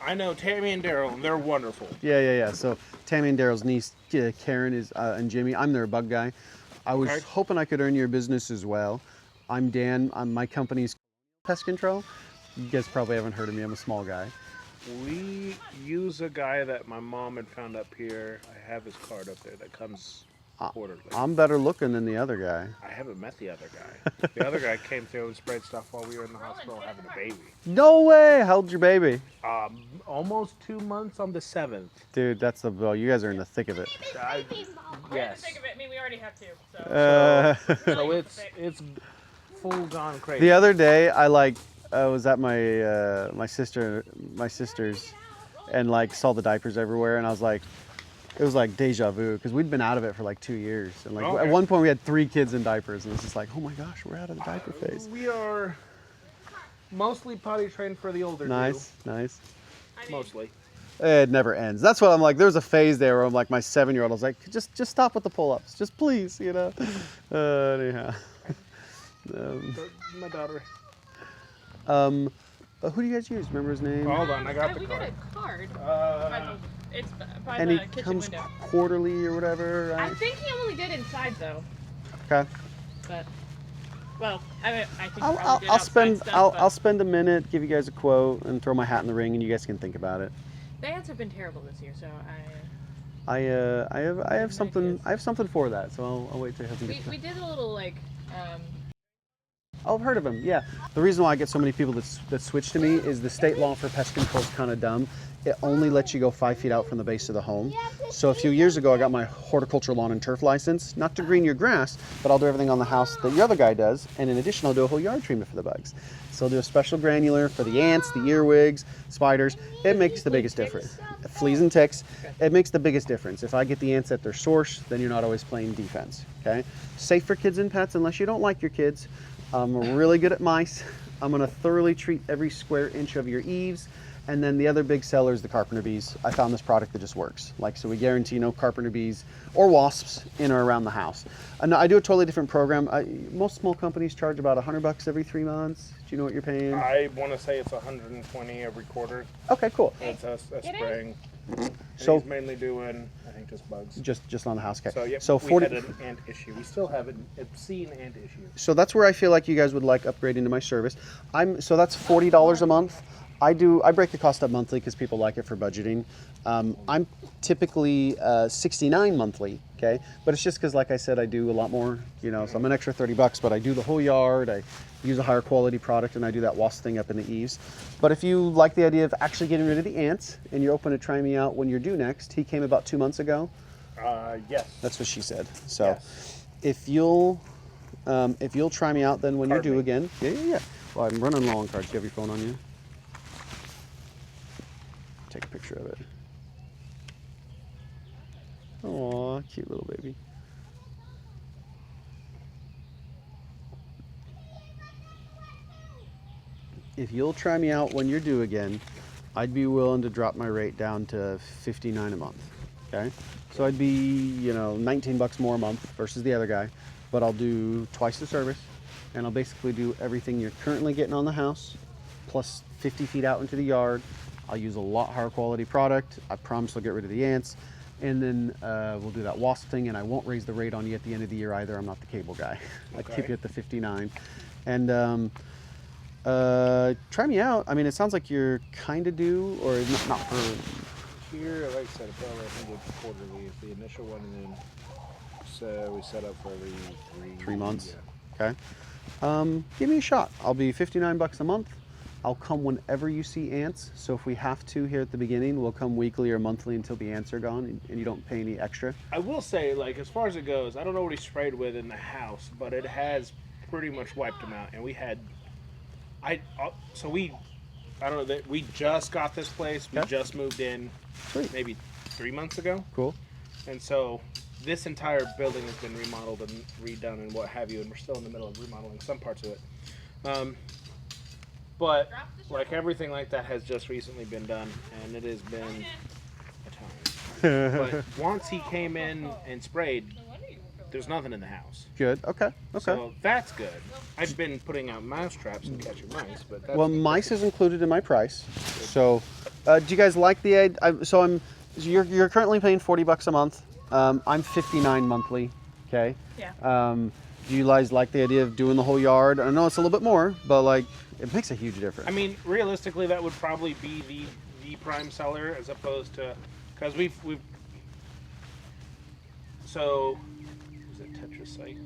I know Tammy and Daryl, and they're wonderful. Yeah. So Tammy and Daryl's niece, Karen, is and Jimmy. I'm their bug guy. I was Okay. hoping I could earn your business as well. I'm Dan. My company's Pest Control. You guys probably haven't heard of me. I'm a small guy. We use a guy that my mom had found up here. I have his card up there that comes quarterly. I'm better looking than the other guy. I haven't met the other guy. The other guy came through and sprayed stuff while we were in the hospital having a baby. No way! How old's your baby? Almost 2 months on the 7th. Dude, that's the well. You guys are in the thick of it. Yes. Think of it. I mean, we already have two. So. So it's full gone crazy. The other day, I was at my sister's, and like saw the diapers everywhere, and I was like, it was like deja vu because we'd been out of it for like 2 years, and like Okay. at one point we had 3 kids in diapers, and it was just like, oh my gosh, we're out of the diaper phase. We are mostly potty trained for the older Nice. I mean, Mostly. It never ends. That's what I'm like. There was a phase there where I'm like, my 7-year-old, I was like, just stop with the pull-ups, just please, anyhow. My daughter. Who do you guys use? Remember his name? Hold on, I got the we got card. a card. It's by And the he kitchen comes window. quarterly or whatever. I Right? think he only did inside though, Okay. but well, I think he I'll, probably I'll, did I'll outside spend stuff, I'll, but I'll spend a minute, give you guys a quote, and throw my hat in the ring, and you guys can think about it. the ants have been terrible this year, so I have something for that, so I'll wait to have them get we did a little like Oh, I've heard of them. Yeah. The reason why I get so many people that switch to me is the state law for pest control is kind of dumb. It only lets you go 5 feet out from the base of the home. So a few years ago, I got my horticulture lawn and turf license, not to green your grass, but I'll do everything on the house that your other guy does. And in addition, I'll do a whole yard treatment for the bugs. So I'll do a special granular for the ants, the earwigs, spiders. It makes the biggest difference. Fleas and ticks. It makes the biggest difference. If I get the ants at their source, then you're not always playing defense. Okay. Safe for kids and pets unless you don't like your kids. I'm really good at mice. I'm going to thoroughly treat every square inch of your eaves. And then the other big seller is the carpenter bees. I found this product that just works. So we guarantee no carpenter bees or wasps in or around the house. And I do a totally different program. Most small companies charge about $100 every 3 months. Do you know what you're paying? I want to say it's 120 every quarter. Okay, cool. It's a spraying. So he's mainly doing, I think, just bugs. just on the house. Okay. So yeah, So we 40. had an ant issue. We still have an obscene ant issue. So that's where I feel like you guys would like upgrading to my service. So that's $40 a month. I break the cost up monthly because people like it for budgeting. I'm typically $69 monthly, okay? But it's just because, like I said, I do a lot more, so I'm an extra $30, but I do the whole yard. I use a higher quality product, and I do that wasp thing up in the eaves. But if you like the idea of actually getting rid of the ants and you're open to trying me out when you're due next, he came about 2 months ago. Yes. That's what she said. So Yes. if you'll try me out, then when you're Card due me. again, yeah. Well, I'm running low on cards. Do you have your phone on you? Take a picture of it. Aw, cute little baby. If you'll try me out when you're due again, I'd be willing to drop my rate down to $59 a month. Okay? So I'd be, $19 more a month versus the other guy, but I'll do twice the service, and I'll basically do everything you're currently getting on the house, plus 50 feet out into the yard. I'll use a lot higher quality product. I promise I'll get rid of the ants. And then we'll do that wasp thing, and I won't raise the rate on you at the end of the year either. I'm not the cable guy. I keep you at the 59. And try me out. I mean, it sounds like you're kind of due, or not for... Here, like I said, probably I think it's quarterly. It's the initial one, and then so we set up for every 3 months. Yeah. Okay. Give me a shot. I'll be $59 a month. I'll come whenever you see ants. So if we have to here at the beginning, we'll come weekly or monthly until the ants are gone, and you don't pay any extra. I will say, as far as it goes, I don't know what he sprayed with in the house, but it has pretty much wiped them out. And we had, I don't know, that we just got this place. We just moved in, Sweet. maybe 3 months ago. Cool. And so this entire building has been remodeled and redone and what have you, and we're still in the middle of remodeling some parts of it. But like everything like that has just recently been done, and it has been a time. But once he came in and sprayed, there's nothing in the house. Good. Okay. So that's good. I've been putting out mouse traps and catching mice, but that's Well, mice is included in my price. So Do you guys like the idea? You're currently paying $40 a month. I'm 59 monthly. Okay. Yeah. Do you guys like the idea of doing the whole yard? I know it's a little bit more, but like it makes a huge difference. I mean, realistically, that would probably be the prime seller as opposed to because we've so is it Tetris something.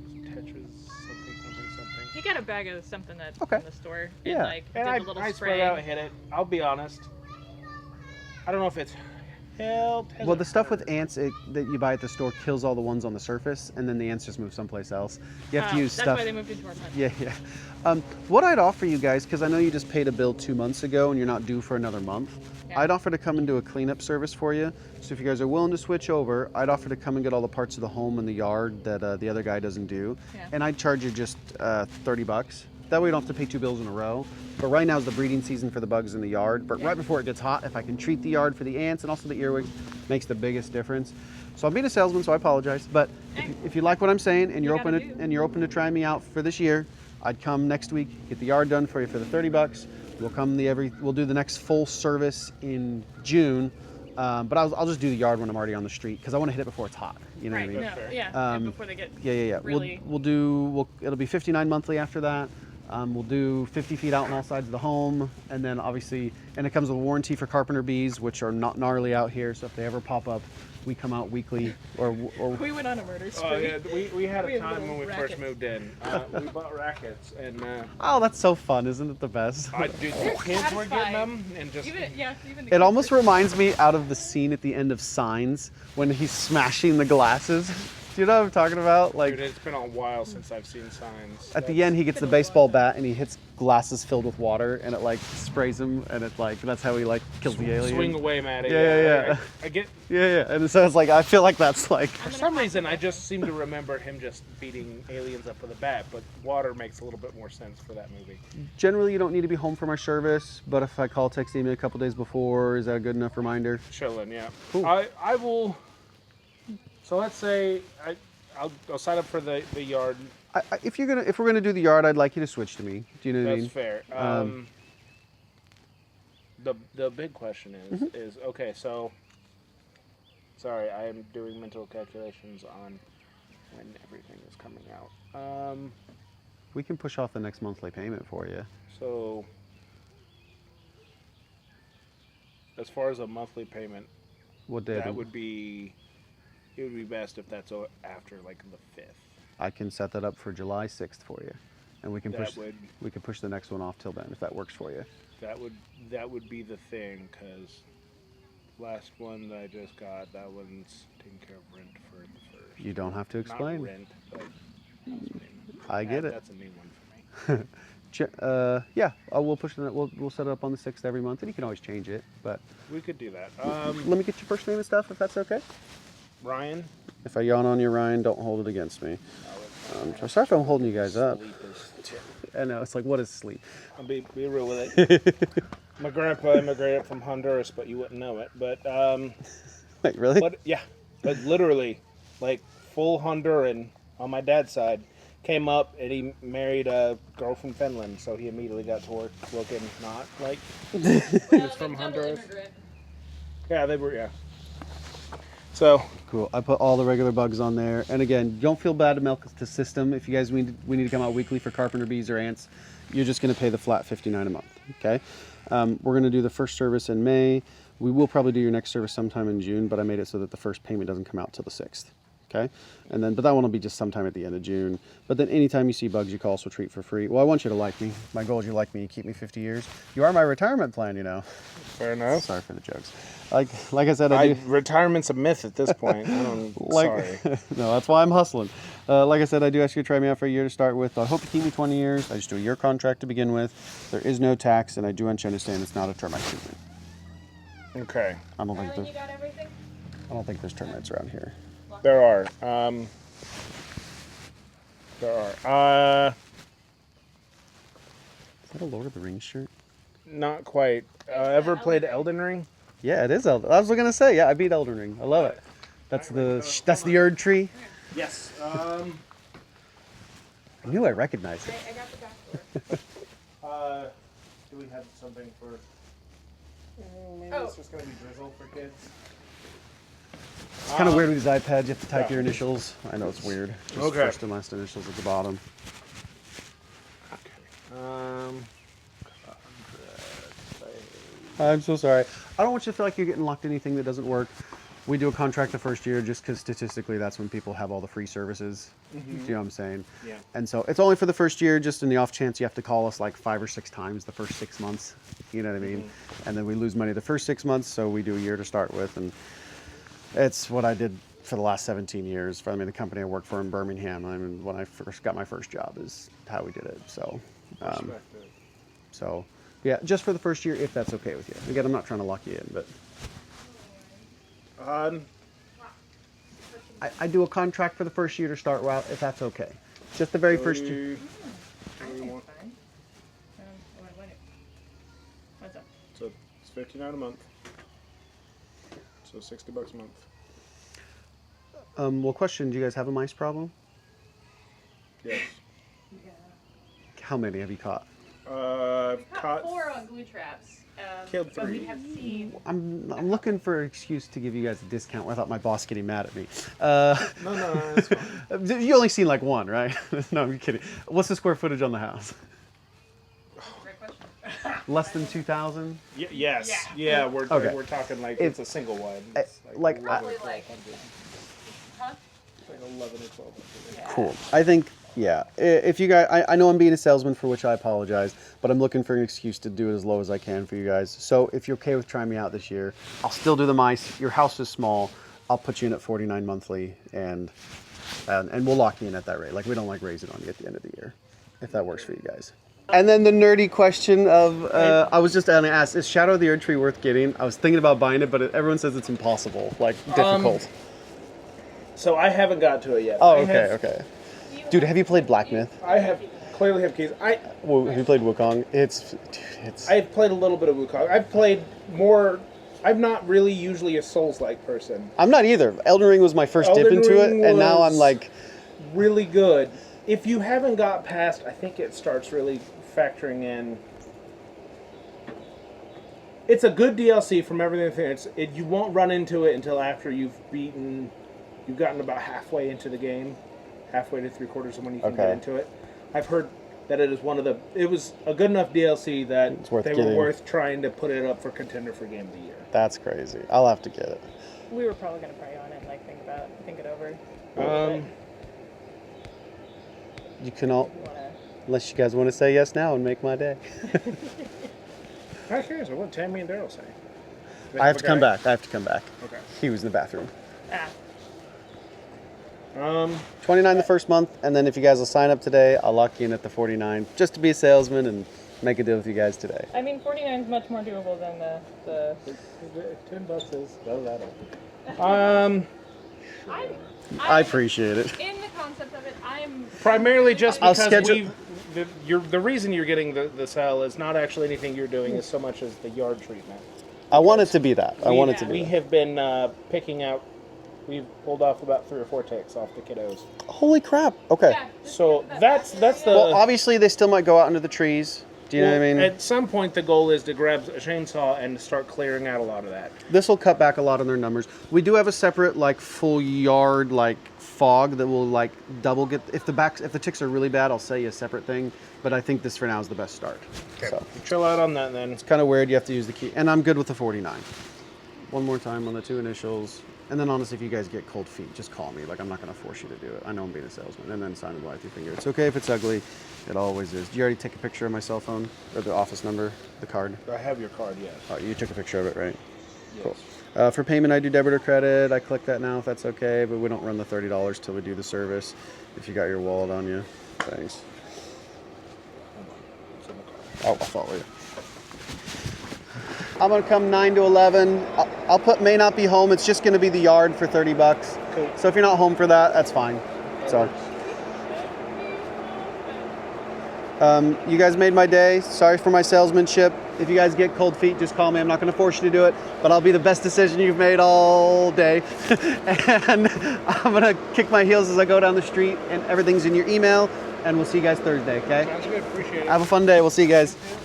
You got a bag of something that's Okay. in the store. Yeah. And like And did I a little spread spray. out, hit it. I'll be honest. I don't know if it's helped. Well, the stuff with ants that you buy at the store kills all the ones on the surface, and then the ants just move someplace else. You have to use That's stuff. why they moved into our hut. Yeah, yeah. What I'd offer you guys, because I know you just paid a bill 2 months ago and you're not due for another month, Yeah. I'd offer to come and do a cleanup service for you. So if you guys are willing to switch over, I'd offer to come and get all the parts of the home and the yard that the other guy doesn't do. Yeah. And I'd charge you just $30. That way you don't have to pay 2 bills in a row. But right now is the breeding season for the bugs in the yard. But right before it gets hot, if I can treat the yard for the ants and also the earwigs, makes the biggest difference. So I'm being a salesman, so I apologize. But if you like what I'm saying and you're open to trying me out for this year, I'd come next week, get the yard done for you for the $30. We'll do the next full service in June. But I'll just do the yard when I'm already on the street because I want to hit it before it's hot. You know Right. what I mean? No. fair. Yeah. And before they get. Yeah. Really. It'll be 59 monthly after that. We'll do 50 feet out on all sides of the home, and then obviously, and it comes with a warranty for carpenter bees, which are not gnarly out here. So if they ever pop up, we come out weekly, or We went on a murder spree. Oh yeah, we had We a had time little when we first rackets. moved in. We bought rackets, and oh, that's so fun, isn't it the best? dude, the kids were getting satisfying. them, and just Even the It kids almost were- reminds me out of the scene at the end of Signs when he's smashing the glasses. Do you know what I'm talking about? Like dude, it's been a while since I've seen Signs. at the end, he gets the baseball bat and he hits glasses filled with water, and it like sprays him, and it like that's how he like kills the alien. Swing away, Matty. Yeah. I get. Yeah. And so it's like I feel like that's like For some reason, I just seem to remember him just beating aliens up with a bat, but water makes a little bit more sense for that movie. generally you don't need to be home from our service, but if I call, text, email a couple days before, is that a good enough reminder? Chilling, yeah. Cool. I will. So let's say I'll sign up for the yard. If we're gonna do the yard, I'd like you to switch to me. Do you know what I That's mean? fair. The big question is okay. So sorry, I am doing mental calculations on when everything is coming out. We can push off the next monthly payment for you. So as far as a monthly payment, What day? that would be. It would be best if that's after like the 5th. I can set that up for July 6th for you, and we can That push. would- We can push the next one off till then if that works for you. That would be the thing, because last one that I just got, that one's taking care of rent for the first. You don't have to explain. Not rent, but house payment. I get it. That's a new one for me. Yeah, we'll push it. We'll set it up on the 6th every month, and you can always change it. But We could do that. let me get your first name and stuff, if that's okay. Ryan. If I yawn on you, Ryan, don't hold it against me. Sorry if I'm holding you guys up. Sleep is I know it's like, what is sleep? I'll be real with it. My grandpa immigrated from Honduras, but you wouldn't know it. But Wait, really? but yeah, like literally, like full Honduran on my dad's side. Came up and he married a girl from Finland, so he immediately got to work looking not like he was from Honduras. Yeah, they were. Yeah. So Cool. I put all the regular bugs on there. And again, don't feel bad to milk the system. If you guys we need to come out weekly for carpenter bees or ants, you're just going to pay the flat $59 a month. Okay. We're going to do the first service in May. We will probably do your next service sometime in June, but I made it so that the first payment doesn't come out till the 6th. Okay. And then, but that one will be just sometime at the end of June. But then anytime you see bugs, you can also treat for free. Well, I want you to like me. My goal is you like me, you keep me 50 years. You are my retirement plan, you know. fair enough. Sorry for the jokes. Like I said, I do. Retirement's a myth at this point. I don't. Sorry. No, that's why I'm hustling. Like I said, I do ask you to try me out for a year to start with. I hope you keep me 20 years. I just do a year contract to begin with. There is no tax, and I do want you to understand it's not a termite treatment. Okay. I don't think Darling, you got everything? I don't think there's termites around here. There are. There are. Is that a Lord of the Rings shirt? Not quite. Ever played Elden Ring? Yeah, it is Elden. I was gonna say, yeah, I beat Elden Ring. I love it. That's the Erd tree. Yes. I knew I recognized it. I got the back door. Do we have something for? Maybe Oh. it's just gonna be drizzle for kids. It's kind of weird with these iPads. You have to type your initials. I know it's weird. Just Okay. first and last initials at the bottom. Okay. I'm so sorry. I don't want you to feel like you're getting locked in anything that doesn't work. We do a contract the first year just because statistically that's when people have all the free services. Do you know what I'm saying? Yeah. And so it's only for the first year, just in the off chance you have to call us like 5 or 6 times the first 6 months. You know what I mean? And then we lose money the first 6 months, so we do a year to start with. And it's what I did for the last 17 years. I mean, the company I worked for in Birmingham, I mean, when I first got my first job is how we did it. So, Respect it. so yeah, just for the first year, if that's okay with you. Again, I'm not trying to lock you in, but I do a contract for the first year to start well, if that's okay. Just the very first year. Fine. What's up? So it's $59 a month. So $60 a month. Well, question, do you guys have a mice problem? Yes. How many have you caught? I've Caught caught 4 on glue traps. Killed But we 3. have seen. I'm looking for an excuse to give you guys a discount without my boss getting mad at me. No, it's fine. You only seen like one, right? No, I'm kidding. What's the square footage on the house? Great question. Less than 2,000? Yes. Yeah. Yeah, we're Okay. we're talking like It's- it's a single one. It's like, 11 or Probably like- 1200. Huh? It's like 11 or 1200. Yeah. Cool. I think, yeah. If you guys, I know I'm being a salesman, for which I apologize, but I'm looking for an excuse to do it as low as I can for you guys. So if you're okay with trying me out this year, I'll still do the mice. Your house is small. I'll put you in at $49 monthly, and we'll lock you in at that rate. Like, we don't like raise it on you at the end of the year, if that works for you guys. And then the nerdy question of, I was just going to ask, is Shadow of the Erd Tree worth getting? I was thinking about buying it, but everyone says it's impossible, like difficult. So I haven't got to it yet. Oh, I okay, have- okay. Dude, have you played Black Myth? I have clearly have keys. Have you played Wukong? It's. I've played a little bit of Wukong. I've played more. I'm not really usually a Souls-like person. I'm not either. Elden Ring was my first dip Elden into it, Ring and now I'm was- like, Really good. If you haven't got past, I think it starts really factoring in. It's a good DLC from everything. You won't run into it until after you've gotten about halfway into the game, halfway to 3/4 of when you can get Okay. into it. I've heard that it was a good enough DLC that It's worth they getting. were worth trying to put it up for contender for Game of the Year. that's crazy. I'll have to get it. We were probably gonna pray on it and like think it over. You can all, You wanna? unless you guys want to say yes now and make my day. I'm curious, what Tammy and Daryl say? I have to come back. I have to come back. Okay. He was in the bathroom. Ah. 29 the first month, and then if you guys will sign up today, I'll lock you in at the 49, just to be a salesman and make a deal with you guys today. I mean, 49 is much more doable than the. $10 is that I appreciate it. In the concept of it, I'm primarily just I'll because schedule- the reason you're getting the sell is not actually anything you're doing as so much as the yard treatment. I want it to be that. I want it to We be that. have been picking out. We've pulled off about 3 or 4 ticks off the kiddos. Holy crap. Okay. Yeah, just So because of that's the. Well, obviously they still might go out into the trees. Do you know what I mean? At some point, the goal is to grab a chainsaw and start clearing out a lot of that. This will cut back a lot on their numbers. We do have a separate like full yard like fog that will like double get if the ticks are really bad, I'll say a separate thing, but I think this for now is the best start. So You chill out on that then. it's kind of weird, you have to use the key. And I'm good with the 49. One more time on the 2 initials. And then honestly, if you guys get cold feet, just call me. Like, I'm not going to force you to do it. I know I'm being a salesman. And then sign it with your finger. It's okay if it's ugly. It always is. Did you already take a picture of my cell phone? Or the office number? The card? I have your card, yes. Oh, you took a picture of it, right? Yes. Cool. For payment, I do debit or credit. I click that now if that's okay, but we don't run the $30 till we do the service. If you got your wallet on you. Thanks. It's in the card. Oh, I'll follow you. I'm gonna come 9 to 11. I'll put may not be home. It's just gonna be the yard for $30. Cool. So if you're not home for that, that's fine. So. You guys made my day. Sorry for my salesmanship. If you guys get cold feet, just call me. I'm not going to force you to do it, but I'll be the best decision you've made all day. And I'm going to kick my heels as I go down the street, and everything's in your email. And we'll see you guys Thursday, okay? Sounds good. Appreciate it. Have a fun day. We'll see you guys.